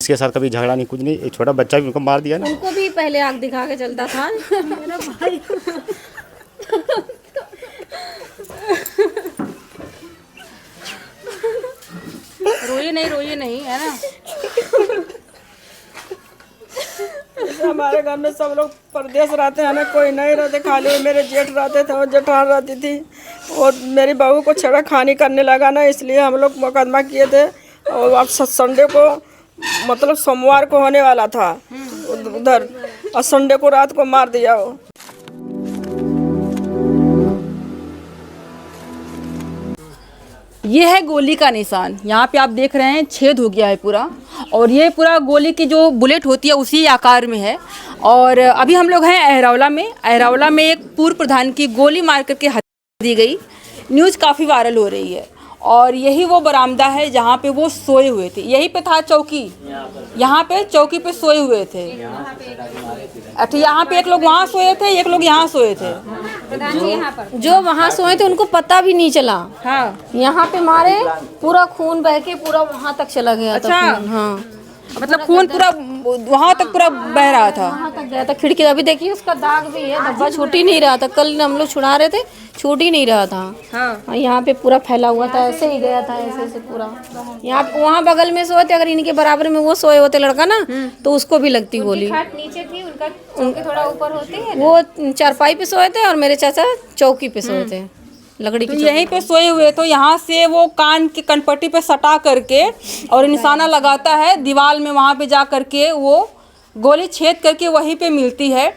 इसके साथ कभी झगड़ा नहीं, कुछ नहीं। एक छोटा बच्चा भी उनको मार दिया ना। उनको भी पहले आग दिखा के चलता था मेरा भाई। रोइए नहीं है ना। हमारे घर में सब लोग परदेश रहते हैं ना, कोई नहीं रहते, खाली मेरे जेठ रहते थे और जेठान रहती थी। और मेरी बहू को छेड़खानी करने लगा ना, इसलिए हम लोग मुकदमा किए थे। और अब संडे को, मतलब सोमवार को होने वाला था उधर, और संडे को रात को मार दिया वो। ये है गोली का निशान। यहाँ पे आप देख रहे हैं छेद हो गया है पूरा, और ये पूरा गोली की जो बुलेट होती है उसी आकार में है। और अभी हम लोग हैं अहरौला में। अहरौला में एक पूर्व प्रधान की गोली मार करके हत्या दी गई। न्यूज़ काफ़ी वायरल हो रही है, और यही वो बरामदा है जहाँ पे वो सोए हुए थे। यहीं पे था चौकी, यहाँ पे चौकी पे सोए हुए थे। अच्छा, यहाँ पे एक लोग वहाँ सोए थे, एक लोग यहाँ सोए थे। जो वहाँ सोए थे उनको पता भी नहीं चला। हाँ, यहाँ पे मारे, पूरा खून बह के पूरा वहाँ तक चला गया। अच्छा। था खून, हाँ, मतलब खून पूरा वहाँ तक पूरा बह रहा था। वहाँ तक गया था खिड़की। अभी देखिए उसका दाग भी है, धब्बा छूट ही नहीं रहा था। कल हम लोग छुड़ा रहे थे, छूट ही नहीं रहा था। हाँ, यहाँ पे पूरा फैला हुआ था, ऐसे ही गया था, ऐसे ऐसे पूरा। यहाँ वहाँ बगल में सोए थे, अगर इनके बराबर में वो सोए होते लड़का ना, तो उसको भी लगती गोली। नीचे थी, उनका चौकी थोड़ा ऊपर होती है। वो चारपाई पे सोए थे और मेरे चाचा चौकी पे सोए थे, लकड़ी तो की। यहीं पे सोए हुए। तो यहाँ से वो कान की कनपट्टी पे सटा करके और निशाना लगाता है दीवार में, वहाँ पे जा करके वो गोली छेद करके वहीं पे मिलती है।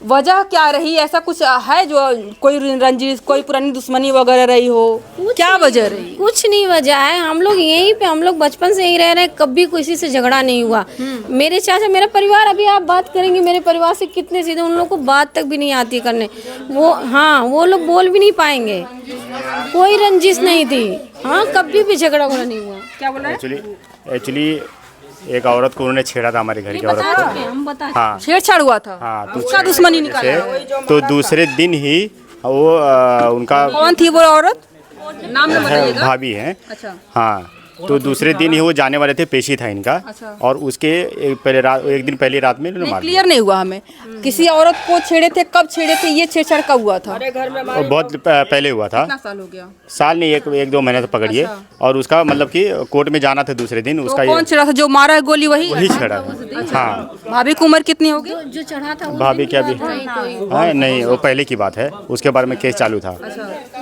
वजह क्या रही, ऐसा कुछ है जो कोई रंजिश, कोई पुरानी दुश्मनी वगैरह रही हो? क्या वजह रही? कुछ नहीं वजह है, हम लोग यहीं पे, हम लोग बचपन से ही रह रहे हैं, कभी किसी से झगड़ा नहीं हुआ। मेरे चाचा, मेरा परिवार, अभी आप बात करेंगे मेरे परिवार से कितने सीधे, उन लोगों को बात तक भी नहीं आती करने। वो, हाँ, वो लोग बोल भी नहीं पाएंगे। कोई रंजिश नहीं थी, हाँ, कभी भी झगड़ा नहीं हुआ। क्या बोल रहे हैं? एक्चुअली एक औरत को उन्होंने छेड़ा था, हमारे घर की औरत को। हम बता, हाँ, छेड़छाड़ हुआ था। हाँ, तो उसका दुश्मनी निकाला। तो दूसरे दिन ही वो उनका कौन थी वो औरत? नाम न बताइएगा। भाभी हैं। अच्छा, हाँ, तो दूसरे दिन ही वो जाने वाले थे, पेशी था इनका। अच्छा। और उसके एक दिन पहले रात में इन्होंने मार दिया। क्लियर नहीं हुआ हमें। किसी औरत को छेड़े थे, कब छेड़े थे, ये छेड़छाड़ कब हुआ था? और बहुत पहले हुआ था। कितना साल हो गया? साल नहीं, एक दो महीने तक पकड़िए। अच्छा। और उसका मतलब कि कोर्ट में जाना था दूसरे दिन। तो उसका कौन छेड़ा था? जो मारा है गोली वही छेड़ा है। हाँ, भाभी की उम्र कितनी होगी? जो चढ़ा था भाभी क्या भी हाँ, नहीं, वो पहले की बात है, उसके बारे में केस चालू था।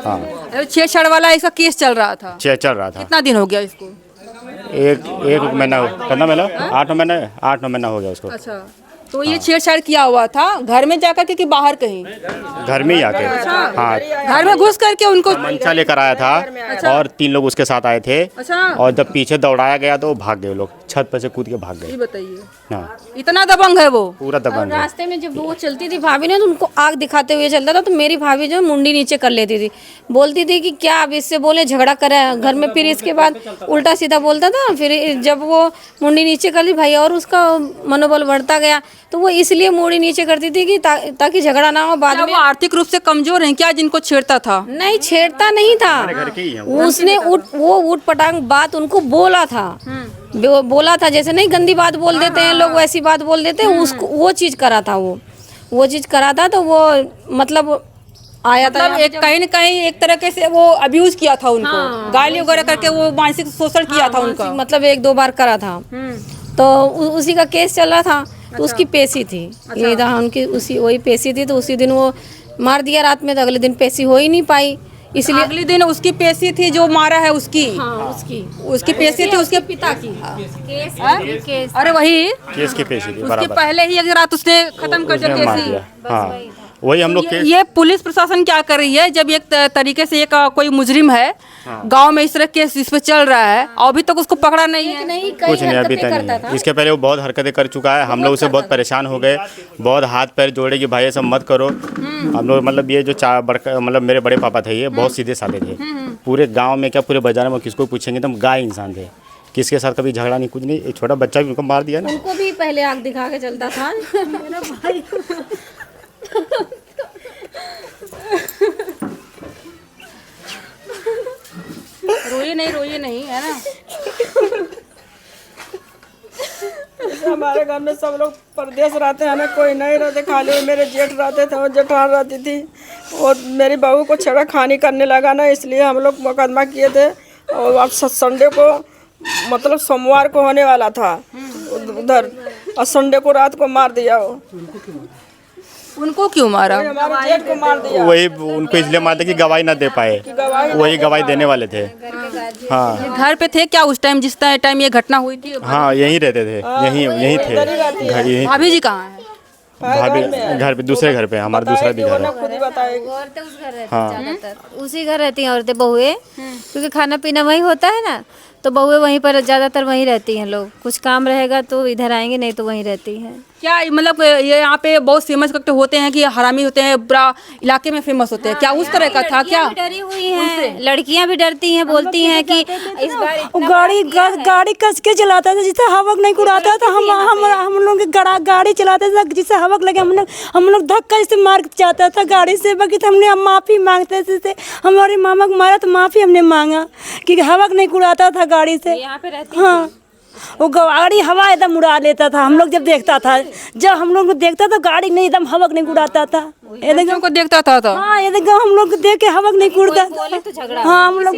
हाँ, छेड़छाड़ वाला इसका केस चल रहा था। चल रहा था। कितना दिन हो गया इसको? एक महीना, कितना महीना, 8-9 महीना हो गया उसको। अच्छा, तो ये छेड़छाड़ किया हुआ था घर में जाकर के कि बाहर कहीं? घर में ही आके। हाँ, घर में घुस करके उनको मंचा लेकर आया था, और 3 लोग उसके साथ आए थे। अच्छा, और जब पीछे दौड़ाया गया तो भाग गए लोग, छत पर से कूद के भाग ये गए। बताइए, हाँ, इतना दबंग है वो? पूरा दबंग है। रास्ते में जब वो चलती थी भाभी ने, तो उनको आग दिखाते हुए चलता था, तो मेरी भाभी जो मुंडी नीचे कर लेती थी, बोलती थी कि क्या अब इससे बोले झगड़ा करे घर में। फिर इसके बाद उल्टा सीधा बोलता था। फिर जब वो मुंडी नीचे कर ली भाई, और उसका मनोबल बढ़ता गया, तो वो इसलिए मुंडी नीचे करती थी कि ताकि झगड़ा ना हो बाद क्या में। वो आर्थिक रूप से कमजोर हैं क्या, जिनको छेड़ता था? नहीं, छेड़ता नहीं था, घर के ही हैं उसने ऊट पटांग बात उनको बोला था। बोला था, जैसे नहीं गंदी बात बोल देते हैं लोग, वैसी बात बोल देते हैं, उसको वो चीज करा था। वो चीज करा था, तो वो मतलब आया था। मतलब एक कहीं न कहीं एक तरीके से वो अब्यूज किया था उनको, गाली वगैरह करके वो मानसिक शोषण किया था उनका। मतलब 1-2 बार करा था। तो उसी का केस चल रहा था। तो उसकी पेशी थी, ये था उनकी, उसी वही पेशी थी। तो उसी दिन वो मार दिया रात में, तो अगले दिन पेशी हो ही नहीं पाई, इसलिए अगले दिन उसकी पेशी थी जो मारा है उसकी। हाँ, उसकी पेशी थी उसके पिता की। अरे वही केस की पेशी थी उसके बराबर। पहले ही अगर रात उसने खत्म कर दिया उसने मार केसी। दिया। हाँ, वही हम लोग केस। ये पुलिस प्रशासन क्या कर रही है, जब एक तरीके से एक कोई मुजरिम है गांव में, इस तरह केस इस पे चल रहा है, और अभी तक उसको पकड़ा नहीं है। कुछ नहीं, अभी तक नहीं। इसके पहले वो बहुत हरकतें कर चुका है, हम लोग उसे बहुत परेशान हो गए, बहुत हाथ पैर जोड़े कि भाई ये सब मत करो। हम लोग मतलब ये जो मतलब मेरे बड़े पापा थे, ये बहुत सीधे साधे थे। पूरे गाँव में क्या, पूरे बाजार में किसको पूछेंगे, एकदम गाय इंसान थे, किसके साथ कभी झगड़ा नहीं, कुछ नहीं। एक छोटा बच्चा भी उनको मार दिया ना। उनको भी पहले आग दिखा के चलता था मेरा भाई। रोइए नहीं है ना। जैसे हमारे घर में सब लोग परदेश रहते हैं ना, कोई नहीं रहते, खाली मेरे जेठ रहते थे और जेठान रहती थी। और मेरी बहू को छेड़खानी करने लगा ना, इसलिए हम लोग मुकदमा किए थे। और अब संडे को, मतलब सोमवार को होने वाला था उधर, और संडे को रात को मार दिया। वो उनको क्यों मारा? हमारे जेठ को मार दिया। वही उनको इसलिए मारते कि गवाही ना दे पाए, वही गवाही देने वाले थे। हाँ घर पे थे क्या उस टाइम जिस टाइम ये घटना हुई थी? हाँ, यहीं रहते थे, यहीं थे घर, यहीं भाभी जी कहाँ है? भाभी घर पे, दूसरे घर पे, हमारा दूसरा भी घर है। खुद ही बताएगी। औरतें उस घर रहती हैं ज्यादातर, उसी घर रहती हैं औरतें, बहुएं, क्योंकि खाना पीना वहीं होता है ना, तो बहुएं वहीं पर ज्यादातर वहीं रहती हैं। लोग कुछ काम रहेगा तो इधर आएंगे, नहीं तो वहीं रहती हैं। क्या मतलब ये यहाँ पे बहुत फेमस करते होते हैं कि हरामी होते हैं, पूरा इलाके में फेमस होते हैं, क्या उस तरह का था क्या? डरी हुई हैं, लड़कियां भी डरती हैं, बोलती हैं कि इस बार गाड़ी कस के चलाता था, जिससे हवक नहीं उड़ाता था। हम लोग गाड़ी चलाते थे, जिससे हवक लगे हम लोग धक्का से मार जाता था गाड़ी से। बाकी तो हमने माफ़ी मांगते थे, हमारे मामा को मारा तो माफ़ी हमने मांगा कि हवक नहीं उड़ाता था गाड़ी से। यहाँ पे रहती हाँ, वो गाड़ी हवा एकदम उड़ा लेता था। हम लोग जब देखता था, जब हम लोग को देखता था गाड़ी नहीं एकदम हवक नहीं उड़ाता था। लड़कियों को देखता था हाँ, ये देखो हम लोग को देख के हवक नहीं उड़ता था। हाँ, हम लोग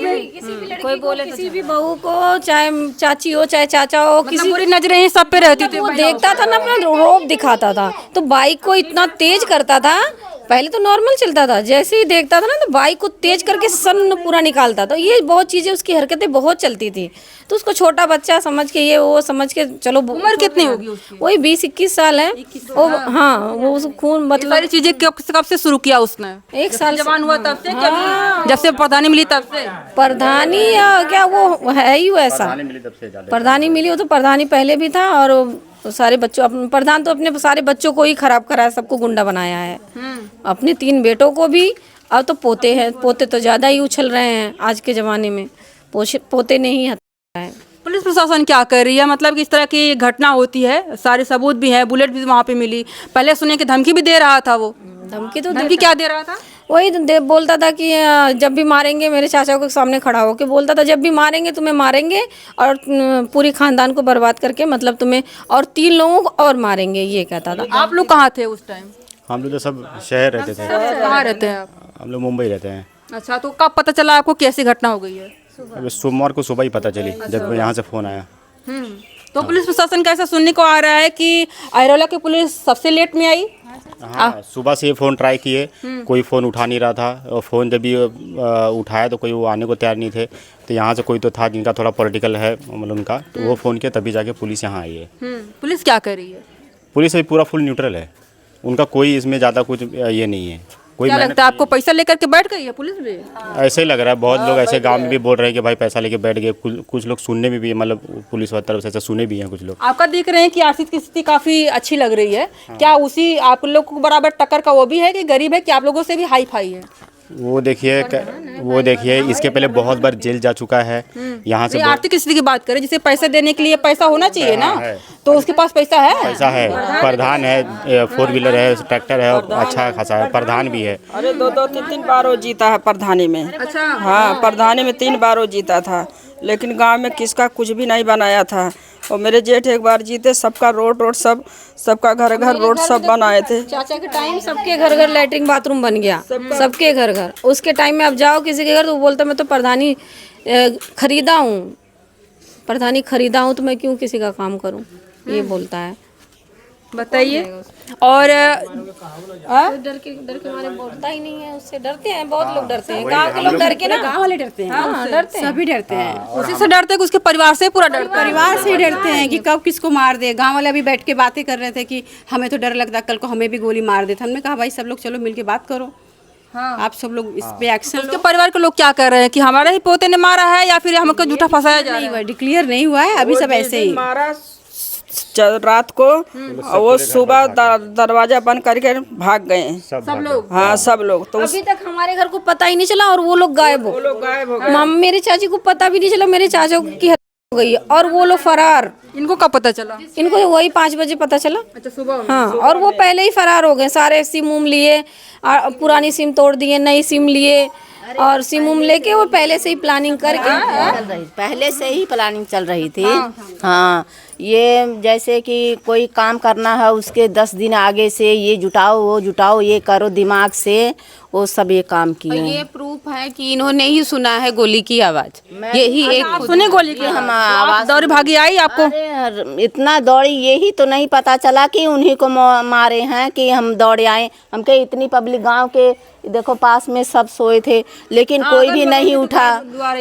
कोई बोले किसी भी बहू को, चाहे चाची हो चाहे चाचा हो, किसी पूरी नजरें ही सब पे रहती थी। वो देखता था ना, अपना रोब दिखाता था। तो बाइक को इतना तेज करता था, पहले तो नॉर्मल चलता था, जैसे ही देखता था ना तो बाइक को तेज करके सन पूरा निकालता था। ये बहुत चीजें, उसकी हरकतें बहुत चलती थी। तो उसको छोटा बच्चा समझ के, ये वो समझ के चलो। उम्र कितनी होगी उसकी? वही 20-21 साल है। वो हाँ, वो उस खून मतलब सारी चीजें कब से शुरू किया उसने? 1 साल जवान हुआ तब से? जब से प्रधानी मिली तब से? प्रधानी या क्या, वो है ही वैसा। प्रधानी मिली, वो तो प्रधानी पहले भी था। और वो सारे बच्चों, प्रधान तो अपने सारे बच्चों को ही खराब कराया, सबको गुंडा बनाया है। अपने 3 बेटों को भी। अब तो पोते हैं, पोते तो ज़्यादा ही उछल रहे हैं आज के ज़माने में, पोते नहीं है। पुलिस प्रशासन क्या कर रही है? मतलब कि इस तरह की घटना होती है, सारे सबूत भी हैं, बुलेट भी वहाँ पे मिली, पहले सुने कि धमकी भी दे रहा था वो। धमकी क्या दे रहा था? वही बोलता था कि जब भी मारेंगे, मेरे चाचा के सामने खड़ा होकर बोलता था, जब भी मारेंगे तुम्हें मारेंगे, और पूरी खानदान को बर्बाद करके, मतलब तुम्हें और 3 लोगों को और मारेंगे, ये कहता था। आप लोग कहाँ थे उस टाइम? हम लोग तो सब शहर रहते थे। कहाँ रहते हैं आप? हम लोग मुंबई रहते हैं। अच्छा, तो कब पता चला आपको कैसी घटना हो गई है? अब सोमवार को सुबह ही पता चली, जब यहाँ से फ़ोन आया। तो पुलिस प्रशासन का ऐसा सुनने को आ रहा है कि अहिरौला की पुलिस सबसे लेट में आई। हाँ, सुबह से फ़ोन ट्राई किए, कोई फ़ोन उठा नहीं रहा था। और फ़ोन जब भी उठाया तो कोई वो आने को तैयार नहीं थे। तो यहाँ से कोई तो था जिनका थोड़ा पॉलिटिकल है, मतलब उनका, तो वो फ़ोन किया, तभी जाके पुलिस यहाँ आई है। पुलिस क्या कर रही है? पुलिस अभी पूरा फुल न्यूट्रल है, उनका कोई इसमें ज़्यादा कुछ ये नहीं है। कोई क्या लगता है आपको, पैसा लेकर के बैठ गई है पुलिस भी? ऐसे ही लग रहा है। बहुत लोग ऐसे गांव में भी बोल रहे हैं कि भाई पैसा लेके बैठ गए। कुछ लोग सुनने में भी, मतलब पुलिस वाली तरफ से ऐसा सुने भी हैं कुछ लोग। आपका देख रहे हैं कि आर्थिक स्थिति काफी अच्छी लग रही है। क्या उसी आप लोग को बराबर टक्कर का वो भी है कि गरीब है, कि आप लोगों से भी हाई फाई है? वो देखिए इसके पहले बहुत बार जेल जा चुका है। यहाँ से आर्थिक स्थिति की बात करें, जिसे पैसा देने के लिए पैसा होना चाहिए ना, तो उसके पास पैसा है? पैसा है, प्रधान है, 4 व्हीलर है, ट्रैक्टर है, और अच्छा खासा है, प्रधान भी है। अरे 2-3 बार वो जीता है प्रधानी में। अच्छा। हाँ, प्रधानी में 3 बार वो जीता था, लेकिन गांव में किसका कुछ भी नहीं बनाया था। और मेरे जेठ एक बार जीते, सबका रोड सब, सबका घर रोड सब बनाए थे। चाचा के टाइम सबके घर लैट्रिन बाथरूम बन गया, सबके घर। उसके टाइम में अब जाओ किसी के घर तो बोलता मैं तो प्रधानी खरीदा हूँ, प्रधानी खरीदा हूँ, तो मैं क्यों किसी का काम करूँ, ये बोलता है। बताइए। और डर के मारे बोलता ही नहीं है, उससे डरते हैं, बहुत लोग डरते हैं। गांव के लोग डर के ना, गांव वाले डरते हैं। हाँ, डरते हैं, सभी डरते हैं। उसी से डरते हैं कि उसके परिवार से पूरा डरते हैं। परिवार से ही डरते हैं कि कब किसको मार दे। गांव वाले अभी बैठ के बातें कर रहे थे कि हमें तो डर लगता कल को हमें भी गोली मार दे। हमने कहा भाई सब लोग चलो मिलके बात करो। हाँ, आप सब लोग इस पे एक्शन लो। उसके परिवार के लोग क्या कर रहे हैं कि हमारे ही पोते ने मारा है या फिर हमको झूठा फंसाया जा रहा है? डिक्लेयर नहीं हुआ है अभी, सब ऐसे ही मारा रात को, और वो सुबह दरवाजा बंद करके भाग गए सब लोग। हाँ, सब लोग। तो अभी तक हमारे घर को पता ही नहीं चला, और वो लोग गायब हो गए। मेरे चाची को पता भी नहीं चला, मेरे चाचा की हत्या हो गई, और वो लोग फरार। इनको कब पता चला? इनको वही 5 बजे पता चला। अच्छा, सुबह। हाँ, और वो पहले ही फरार हो गए। सारे सिम उम लिए, पुरानी सिम तोड़ दिए, नई सिम लिए, और सिम उम लेके वो पहले से ही प्लानिंग करके पहले से ही प्लानिंग चल रही थी। हाँ, ये जैसे कि कोई काम करना है उसके 10 दिन आगे से ये जुटाओ वो जुटाओ ये करो दिमाग से, वो सब ये काम किए हैं। ये प्रूफ है कि इन्होंने ही सुना है गोली की आवाज, यही एक आप सुने गोली की हम आवाज, दौड़ी भागी आई आपको? अरे इतना दौड़ी यही तो नहीं पता चला कि उन्हीं को मारे हैं कि हम दौड़े आए। हम के इतनी पब्लिक गांव के देखो पास में सब सोए थे लेकिन कोई भी नहीं उठा।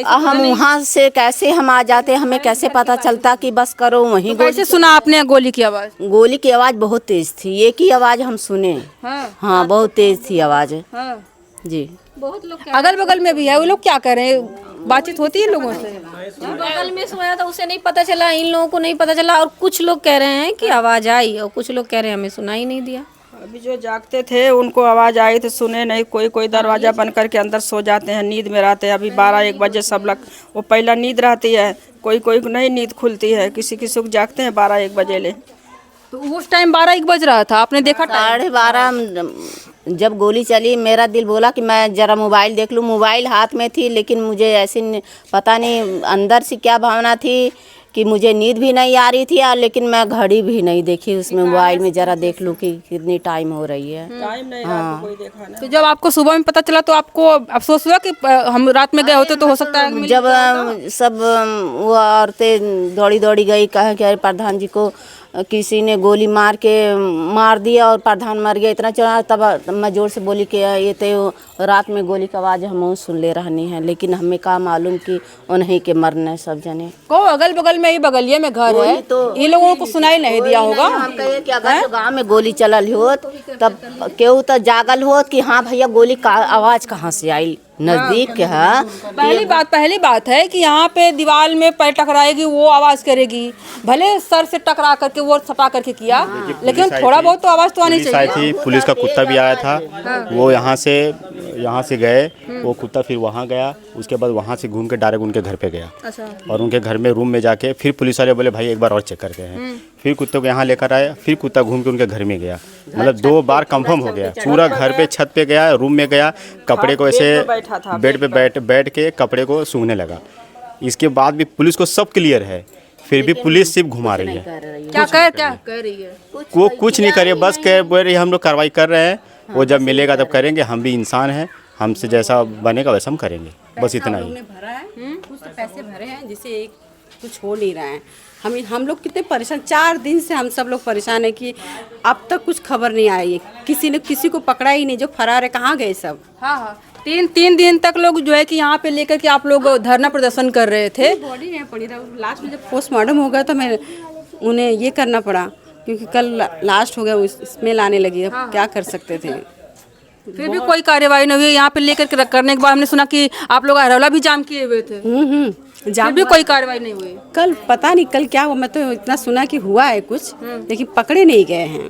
हम वहाँ से कैसे हम आ जाते, हमें कैसे पता चलता कि बस करो वहीं। कैसे सुना आपने गोली की आवाज? गोली की आवाज़ बहुत तेज थी, एक ही आवाज़ हम सुने। हाँ बहुत तेज थी आवाज़ जी। बहुत लोग अगल बगल में भी है, वो लोग क्या कर रहे हैं? बातचीत होती है लोगों से? बगल में सोया था उसे नहीं पता चला, इन लोगों को नहीं पता चला, और कुछ लोग कह रहे हैं कि आवाज आई और कुछ लोग कह रहे हैं हमें सुनाई नहीं दिया। अभी जो जागते थे उनको आवाज़ आई तो सुने नहीं, कोई दरवाज़ा बंद करके अंदर सो जाते हैं, नींद में रहते हैं। अभी 12-1 बजे सब लोग, वो पहला नींद रहती है, कोई नहीं नींद खुलती है, किसी को जागते हैं 12-1 बजे ले। तो उस टाइम 12-1 बज रहा था, आपने देखा? 12:30 जब गोली चली मेरा दिल बोला कि मैं ज़रा मोबाइल देख लूँ। मोबाइल हाथ में थी लेकिन मुझे ऐसे पता नहीं अंदर से क्या भावना थी कि मुझे नींद भी नहीं आ रही थी लेकिन मैं घड़ी भी नहीं देखी उसमें, मोबाइल में ज़रा देख लूँ कि कितनी टाइम हो रही है। टाइम नहीं रहा कोई देखा ना। तो जब आपको सुबह में पता चला तो आपको अफसोस हुआ कि हम रात में गए होते तो हो सकता है? जब सब वो औरतें दौड़ी दौड़ी गई, कहे कि अरे प्रधान जी को किसी ने गोली मार दिया और प्रधान मर गया, इतना चला। तब मैं जोर से बोली कि ये तो रात में गोली की आवाज़ हम सुन ले रहनी है, लेकिन हमें क्या मालूम कि उन्हीं के मरने सब जने को अगल बगल में ही बगलिए में घर है, ये लोगों को सुनाई नहीं दिया होगा। हम कहे कि अगर जो गाँव में गोली चलल होत तब केहू तो जागल होत कि हाँ भैया गोली का आवाज़ कहाँ से आई, नजदीक है। पहली बात है कि यहाँ पे दीवार में पैर टकराएगी वो आवाज करेगी, भले सर से टकरा करके वो सटा करके किया, लेकिन थोड़ा बहुत तो आवाज तो आनी चाहिए। पुलिस का कुत्ता भी आया था, वो यहाँ से गए, वो कुत्ता फिर वहाँ गया, उसके बाद वहाँ से घूम के डायरेक्ट उनके घर पे गया। अच्छा। और उनके घर में रूम में जाके फिर पुलिस वाले बोले भाई एक बार और चेक करके हैं। फिर कुत्ते को यहाँ लेकर आए, फिर कुत्ता घूम के उनके घर में गया, मतलब 2 बार कंफर्म हो गया। पूरा घर पे छत पे गया, रूम में गया, कपड़े को ऐसे बेड पे बैठ के कपड़े को सूंघने लगा। इसके बाद भी पुलिस को सब क्लियर है, फिर भी पुलिस सिर्फ घुमा रही है। क्या कह रही है? वो कुछ नहीं करे, बस बोल रही है हम लोग कार्रवाई कर रहे हैं, वो जब मिलेगा तब करेंगे, हम भी इंसान हैं, हमसे जैसा बनेगा वैसा हम करेंगे, बस इतना ही। भरा है, कुछ तो पैसे भरे हैं जिसे एक कुछ हो नहीं रहा है। हम लोग कितने परेशान, 4 दिन से हम सब लोग परेशान है कि अब तक कुछ खबर नहीं आई, किसी को पकड़ा ही नहीं, जो फरार है कहाँ गए सब। हाँ, 3 दिन तक लोग जो है कि यहाँ पे लेकर के आप लोग धरना प्रदर्शन कर रहे थे। बॉडी नहीं पड़ी रहा, लास्ट में जब पोस्टमार्टम हो गया तो मैं उन्हें ये करना पड़ा क्योंकि कल लास्ट हो गया, स्मेल आने लगी, अब क्या कर सकते थे। फिर भी कोई कार्यवाही नहीं हुई यहाँ पे लेकर के करने के बाद। हमने सुना कि आप लोग अरौला भी जाम किए हुए थे। फिर भी कोई कार्रवाई नहीं हुई। कल पता नहीं कल क्या हुआ, मैं तो इतना सुना कि हुआ है कुछ, लेकिन पकड़े नहीं गए हैं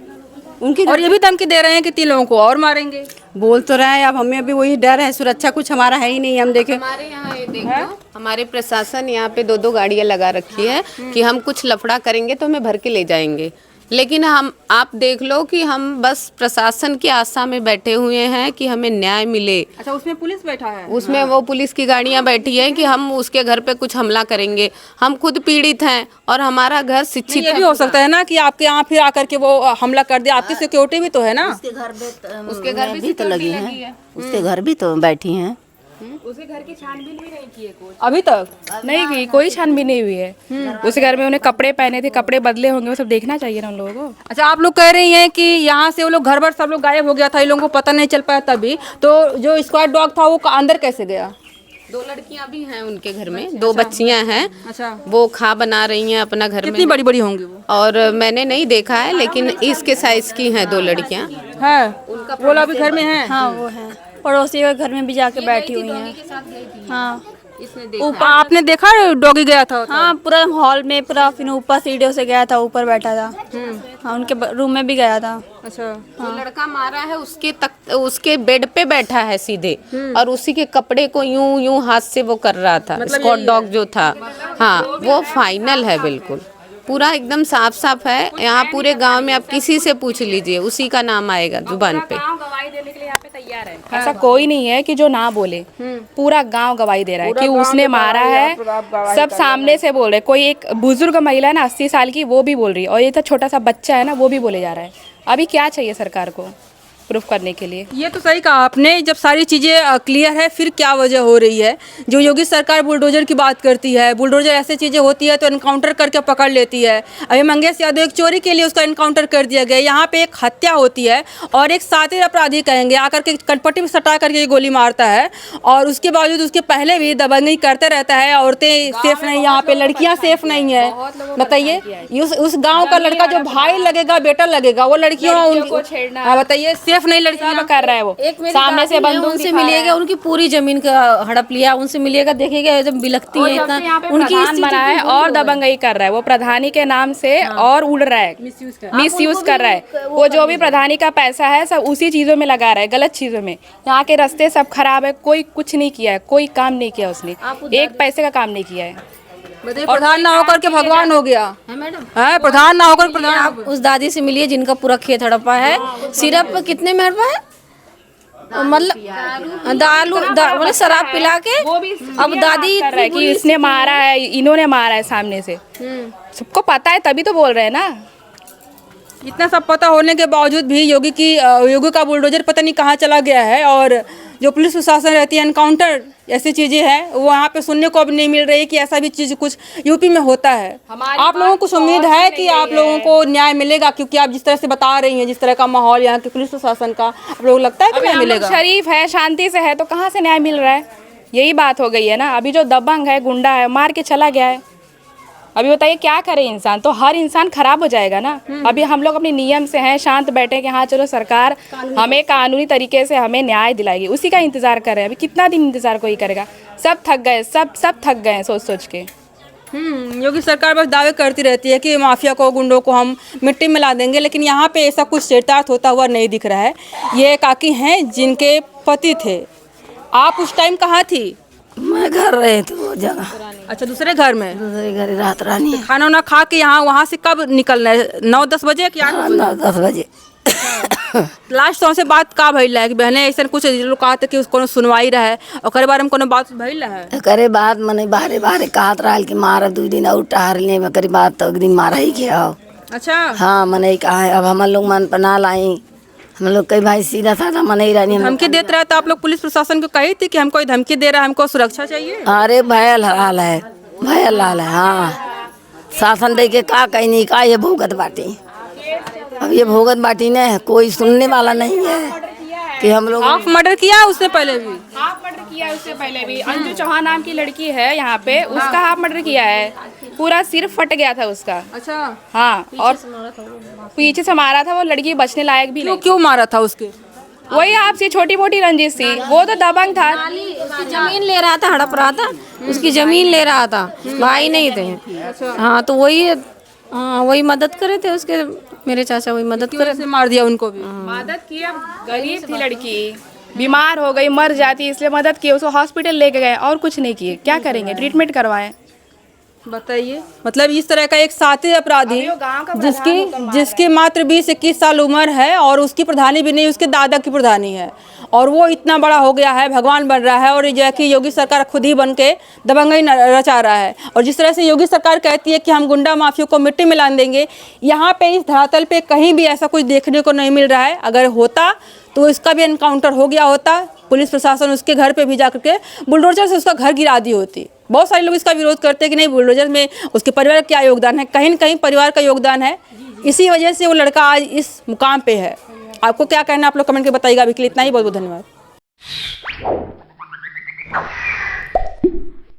उनकी। और ये भी धमकी दे रहे हैं कि 3 लोगों को और मारेंगे। बोल तो रहे हैं, अब हमें अभी वही डर है, सुरक्षा कुछ हमारा है ही नहीं। हम देखे हमारे यहाँ ये देखो, हमारे प्रशासन यहाँ पे 2-2 गाड़ियाँ लगा रखी है कि हम कुछ लफड़ा करेंगे तो हमें भर के ले जाएंगे, लेकिन आप देख लो कि हम बस प्रशासन की आशा में बैठे हुए हैं कि हमें न्याय मिले। अच्छा, उसमें पुलिस बैठा है? उसमें वो पुलिस की गाड़ियां बैठी हैं कि हम उसके घर पे कुछ हमला करेंगे। हम खुद पीड़ित हैं और हमारा घर शिक्षित ये भी हो सकता है ना कि आपके यहाँ फिर आकर के वो हमला कर दे। आपकी सिक्योरिटी भी तो है ना? उसके घर भी तो लगी है, उसके घर भी तो बैठी हैं। उसके घर की छानबीन भी नहीं की है कुछ अभी तक? नहीं की, कोई छानबीन नहीं हुई है। उस घर में उन्हें कपड़े पहने थे, कपड़े बदले होंगे, वो सब देखना चाहिए ना उन लोगों को। अच्छा, आप लोग कह रही हैं कि यहाँ से वो लोग घर भर सब लोग गायब हो गया था, इन लोगों को पता नहीं चल पाया तभी, तो जो स्क्वाड डॉग था वो अंदर कैसे गया? 2 लड़कियां भी हैं उनके घर में, 2 बच्चियां हैं। अच्छा, वो खा बना रही हैं अपना घर में। कितनी बड़ी बड़ी होंगी वो? और मैंने नहीं देखा है, लेकिन इसके साइज की हैं 2 लड़कियां। है वो लोग अभी घर में हैं? हाँ वो है, पड़ोसी के घर में भी जाके बैठी हुई हैं। हाँ, ऊपर आपने देखा डॉगी गया था? हाँ पूरा हॉल में, पूरा फिर ऊपर सीढ़ियों से गया था, ऊपर बैठा था। हाँ, उनके रूम में भी गया था। अच्छा, जो लड़का मारा है उसके बेड पे बैठा है सीधे, और उसी के कपड़े को यूं हाथ से वो कर रहा था। स्क्वाड डॉग जो था, हाँ वो फाइनल है, बिल्कुल पूरा एकदम साफ है। यहाँ पूरे गांव में आप किसी से पूछ लीजिए, उसी का नाम आएगा जुबान पे। तैयार है। ऐसा कोई नहीं है कि जो ना बोले, पूरा गांव गवाही दे रहा है कि उसने मारा है, सब सामने से बोल रहे। कोई एक बुजुर्ग महिला है ना 80 साल की, वो भी बोल रही है, और ये तो छोटा सा बच्चा है ना, वो भी बोले जा रहा है। अभी क्या चाहिए सरकार को प्रूफ करने के लिए? ये तो सही कहा आपने, जब सारी चीज़ें क्लियर है फिर क्या वजह हो रही है? जो योगी सरकार बुलडोजर की बात करती है, बुलडोजर ऐसे चीज़ें होती है तो एनकाउंटर करके पकड़ लेती है। अभी मंगेश यादव एक चोरी के लिए उसका एनकाउंटर कर दिया गया, यहाँ पे एक हत्या होती है और एक साथी अपराधी कहेंगे आकर के कटपट्टी में सटा करके ये गोली मारता है, और उसके बावजूद उसके पहले भी दबंगई करते रहता है। औरतें सेफ नहीं, यहाँ पे लड़कियाँ सेफ नहीं है। बताइए, उस गाँव का लड़का जो भाई लगेगा, बेटा लगेगा, वो लड़कियों को छेड़ना, बताइए सेफ नहीं लड़कियां कर रहा है। वो सामने से बंदूक उनसे मिलिएगा, उनकी पूरी जमीन का हड़प लिया, उनसे मिलिएगा, देखेगा जब बिलखती है इतना, उनकी प्रधान बना है और दबंगई कर रहा है वो प्रधानी के नाम से, और उड़ रहा है, मिसयूज कर रहा है। वो जो भी प्रधानी का पैसा है सब उसी चीजों में लगा रहा है, गलत चीजों में। यहाँ के रास्ते सब खराब है, कोई कुछ नहीं किया है, कोई काम नहीं किया उसने, एक पैसे का काम नहीं किया है। प्रधान ना होकर के भगवान हो गया है मैडम। है, प्रधान ना होकर प्रधान। आप उस दादी से मिलिए जिनका पूरा खेत हड़पा है, सिर्फ कितने में हड़पा है, मतलब दारू मतलब शराब पिला के। अब दादी कर रहा है कि इसने मारा है, इन्होंने मारा है सामने से, सबको पता है तभी तो बोल रहे हैं ना। इतना सब पता होने के बावजूद भी योगी का बुलडोजर पता नहीं कहाँ चला गया है। और जो पुलिस प्रशासन रहती है, एनकाउंटर ऐसी चीज़ें हैं वो यहाँ पे सुनने को अब नहीं मिल रही कि ऐसा भी चीज़ कुछ यूपी में होता है। आप लोगों को उम्मीद है कि आप लोगों को न्याय मिलेगा, क्योंकि आप जिस तरह से बता रही हैं, जिस तरह का माहौल यहाँ के पुलिस प्रशासन का, आप लोगों को लगता है कि न्याय मिलेगा? शरीफ है, शांति से है, तो कहाँ से न्याय मिल रहा है? यही बात हो गई है ना। अभी जो दबंग है, गुंडा है, मार के चला गया है। अभी बताइए क्या करे इंसान, तो हर इंसान खराब हो जाएगा ना। अभी हम लोग अपने नियम से हैं, शांत बैठे कि हाँ चलो सरकार हमें कानूनी तरीके से हमें न्याय दिलाएगी, उसी का इंतजार कर रहे हैं। अभी कितना दिन इंतजार कोई करेगा? सब थक गए, सब थक गए हैं सोच सोच के। योगी सरकार बस दावे करती रहती है कि माफिया को, गुंडों को हम मिट्टी में ला देंगे, लेकिन यहाँ पे ऐसा कुछ चरितार्थ होता हुआ नहीं दिख रहा है। ये काकी हैं जिनके पति थे। आप उस टाइम कहाँ थी? मैं घर रहे थे वो जगह। अच्छा, दूसरे घर में? दूसरे घर रात रानी है। खाना वाना खा के यहाँ वहाँ से कब निकलना है? 9-10 बजे कि 9-10 बजे। लास्ट तो से बात का भइल है कि बहने ऐसा कुछ लोग कहते कि उसको सुनवाई रहे, और बारे में कोनो बात भइल है? करे बात मने बाहरे बाहरे कहत रहल कि मारा 2 दिन और टहरले में, करी बात तो एक दिन मारा ही गया। अच्छा, हाँ मने कहा है। अब हम लोग मन पना लाई, हम लोग कई भाई सीधा साधा मने रानी धमकी देते रहे तो आप लोग पुलिस प्रशासन को कही थी कि हमको धमकी दे रहा है, हमको सुरक्षा चाहिए? अरे भयल हाल है, भयल हाल है। हाँ, शासन दे के का कहीं नहीं, का ये भोगत बाटी, अब ये भोगत बाटी ने कोई सुनने वाला नहीं है कि हम लोग। हाफ मर्डर किया उससे पहले भी? हाफ मर्डर किया उससे पहले भी। अंजू चौहान नाम की लड़की है यहाँ पे, उसका हाफ मर्डर किया है, पूरा सिर फट गया था उसका। अच्छा, हाँ, और पीछे से मारा था, वो लड़की बचने लायक भी नहीं। क्यों मारा था उसके? वही आपसी छोटी मोटी रंजिश थी, वो तो दबंग था। उसकी जमीन ले रहा था, हड़प रहा था, उसकी जमीन ले रहा था, भाई नहीं थे। हाँ, तो वही मदद करे थे उसके, मेरे चाचा वही मदद करे से मार दिया उनको भी। मदद किया, गरीब थी लड़की, बीमार हो गई, मर जाती, इसलिए मदद की, उसको हॉस्पिटल लेके गए और कुछ नहीं किए। क्या करेंगे? ट्रीटमेंट करवाएं। बताइए, मतलब इस तरह का एक साथी अपराधी जिसकी मात्र 20-21 साल उम्र है, और उसकी प्रधानी भी नहीं, उसके दादा की प्रधानी है, और वो इतना बड़ा हो गया है, भगवान बन रहा है, और जो है कि योगी सरकार खुद ही बन के दबंगई रचा रहा है। और जिस तरह से योगी सरकार कहती है कि हम गुंडा माफियों को मिट्टी में लान देंगे, यहाँ पे इस धरातल पे कहीं भी ऐसा कुछ देखने को नहीं मिल रहा है। अगर होता तो इसका भी एनकाउंटर हो गया होता, पुलिस प्रशासन उसके घर पे भी जाकर के बुलडोजर से उसका घर गिरा दी होती। बहुत सारे लोग इसका विरोध करते हैं कि नहीं, बुलडोजर में उसके परिवार का क्या योगदान है? कहीं न कहीं परिवार का योगदान है, इसी वजह से वो लड़का आज इस मुकाम पे है। आपको क्या कहना है आप लोग कमेंट के बताइएगा। अभी के लिए इतना ही, बहुत बहुत धन्यवाद।